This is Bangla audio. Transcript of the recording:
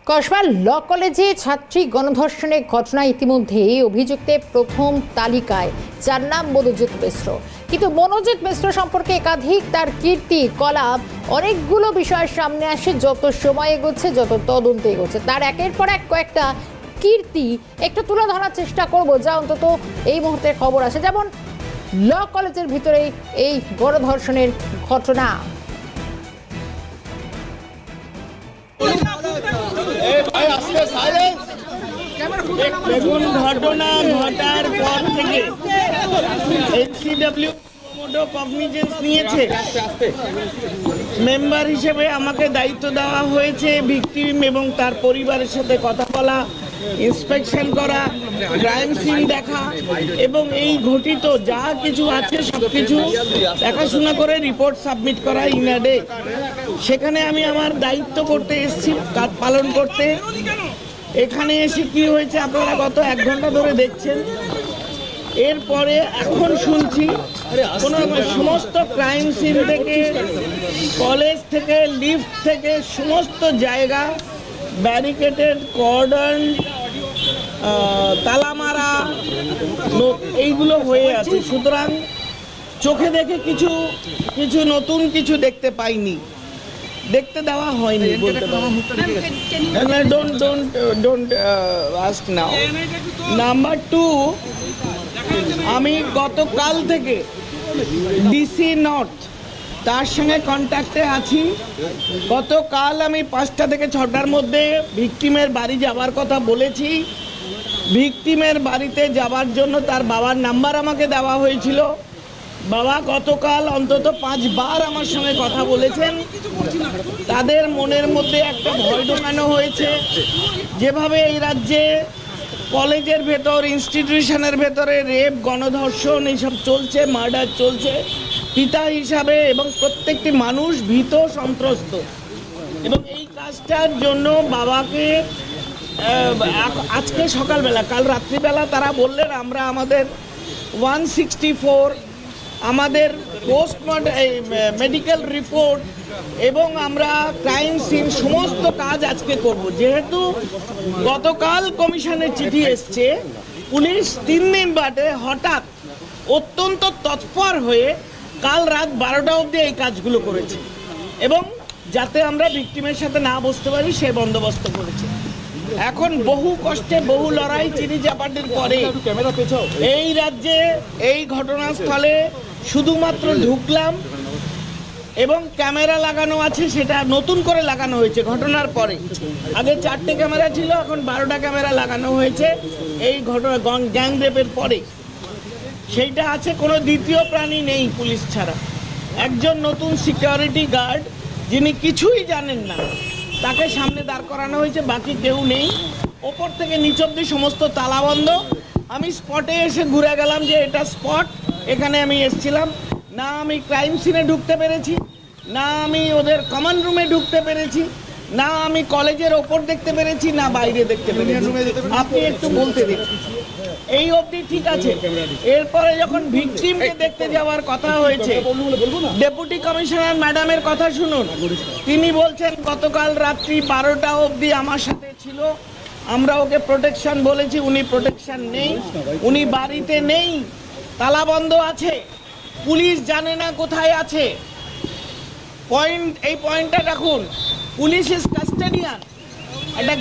কসবা ল কলেজে ছাত্রী গণধর্ষণের ঘটনা ইতিমধ্যে অভিযুক্তের প্রথম তালিকায়, যার নাম মনোজিৎ মিশ্র। কিন্তু মনোজিৎ মিশ্র সম্পর্কে একাধিক তার কীর্তি কলাপ অনেকগুলো বিষয়ের সামনে আসে। যত সময় এগোচ্ছে, যত তদন্ত এগোচ্ছে, তার একের পর এক কয়েকটা কীর্তি একটু তুলে ধরার চেষ্টা করব, যা অন্তত এই মুহূর্তে খবর আসে। যেমন ল কলেজের ভিতরে এই গণধর্ষণের ঘটনা। দেখুন, ঘটনা ঘটার পর থেকে এনসিডব্লিউ কগনিজেন্স নিয়েছে। মেম্বার হিসেবে আমাকে দায়িত্ব দেওয়া হয়েছে ভিকটিম এবং তার পরিবারের সাথে কথা বলা, ইন্সপেকশন করা, ক্রাইম সিন দেখা এবং এই ঘটিত যা কিছু আছে সবকিছু দেখাশোনা করে রিপোর্ট সাবমিট করা ইন আ ডে। সেখানে আমি আমার দায়িত্ব করতে এসেছি, কাজ পালন করতে। এখানে এসে কি হয়েছে আপনারা গত 1 ঘন্টা ধরে দেখছেন। এরপরে এখন শুনছি সমস্ত ক্রাইম সিন থেকে, কলেজ থেকে, লিফট থেকে সমস্ত জায়গা ব্যারিকেডেড, কর্ডন, তালামারা এইগুলো হয়ে আছে। সুতরাং চোখে দেখে কিছু নতুন কিছু দেখতে পাইনি, দেখতে দেওয়া হয়নি বলতে পারি। Don't ask now. নাম্বার 2, আমি গতকাল থেকে ডিসি নর্থ তার সঙ্গে কন্ট্যাক্টে আছি। গতকাল আমি 5টা থেকে 6টার মধ্যে ভিকটিমের বাড়ি যাওয়ার কথা বলেছি। ভিকটিমের বাড়িতে যাওয়ার জন্য তার বাবার নাম্বার আমাকে দেওয়া হয়েছিল। বাবা গতকাল অন্তত 5 বার আমার সঙ্গে কথা বলেছেন। তাদের মনের মধ্যে একটা ভয় ঢোকানো হয়েছে। যেভাবে এই রাজ্যে কলেজের ভেতর, ইনস্টিটিউশনের ভেতরে রেপ, গণধর্ষণ এইসব চলছে, মার্ডার চলছে, পিতা হিসাবে এবং প্রত্যেকটি মানুষ ভীত, সন্ত্রস্ত। এবং এই কাজটার জন্য বাবাকে আজকে সকালবেলা, কাল রাত্রিবেলা তারা বললেন আমরা আমাদের 164 আমাদের মেডিকেল রিপোর্ট এবং আমরা ক্রাইম সিন সমস্ত কাজ আজকে করব। যেহেতু গতকাল কমিশনের চিঠি এসছে, পুলিশ 3 দিন বাদে হঠাৎ অত্যন্ত তৎপর হয়ে কাল রাত 12টা অবধি এই কাজগুলো করেছে এবং যাতে আমরা ভিকটিমের সাথে না বসতে পারি সে বন্দোবস্ত করেছে। এখন বহু কষ্টে, বহু লড়াই, চিনি চাপাটির পরে এই রাজ্যে এই ঘটনাস্থলে শুধুমাত্র ঢুকলাম এবং ক্যামেরা লাগানো আছে, সেটা নতুন করে লাগানো হয়েছে ঘটনার পরে। আগে 4টে ক্যামেরা ছিল, এখন 12টা ক্যামেরা লাগানো হয়েছে এই ঘটনা গ্যাং রেপের পরে। সেইটা আছে, কোনো দ্বিতীয় প্রাণী নেই পুলিশ ছাড়া। একজন নতুন সিকিউরিটি গার্ড যিনি কিছুই জানেন না, তাকে সামনে দাঁড় করানো হয়েছে, বাকি কেউ নেই। ওপর থেকে নিচ অব্দি সমস্ত তালাবন্ধ। আমি স্পটে এসে ঘুরে গেলাম যে এটা স্পট, এখানে আমি এসেছিলাম না। আমি ক্রাইম সিনে ঢুকতে পেরেছি না, আমি ওদের কমন রুমে ঢুকতে পেরেছি না, আমি কলেজের ওপর দেখতে পেরেছি না বাইরে দেখতে পেরেছি। আপনি একটু বলতে দিন, এই অবধি ঠিক আছে। এরপরে যখন ভিকটিমকে দেখতে যাওয়ার কথা হয়েছে, ডেপুটি কমিশনার ম্যাডামের কথা শুনুন। তিনি বলছেন গতকাল রাত্রি 12টা অবধি আমার সাথে ছিল, আমরা ওকে প্রোটেকশন বলেছি, উনি প্রোটেকশন নেই, উনি বাড়িতে নেই, তালা বন্ধ আছে, পুলিশ জানে না কোথায় আছে। এই পয়েন্টটা রাখুন, পুলিশ ইজ কাস্টোডিয়ান। একটা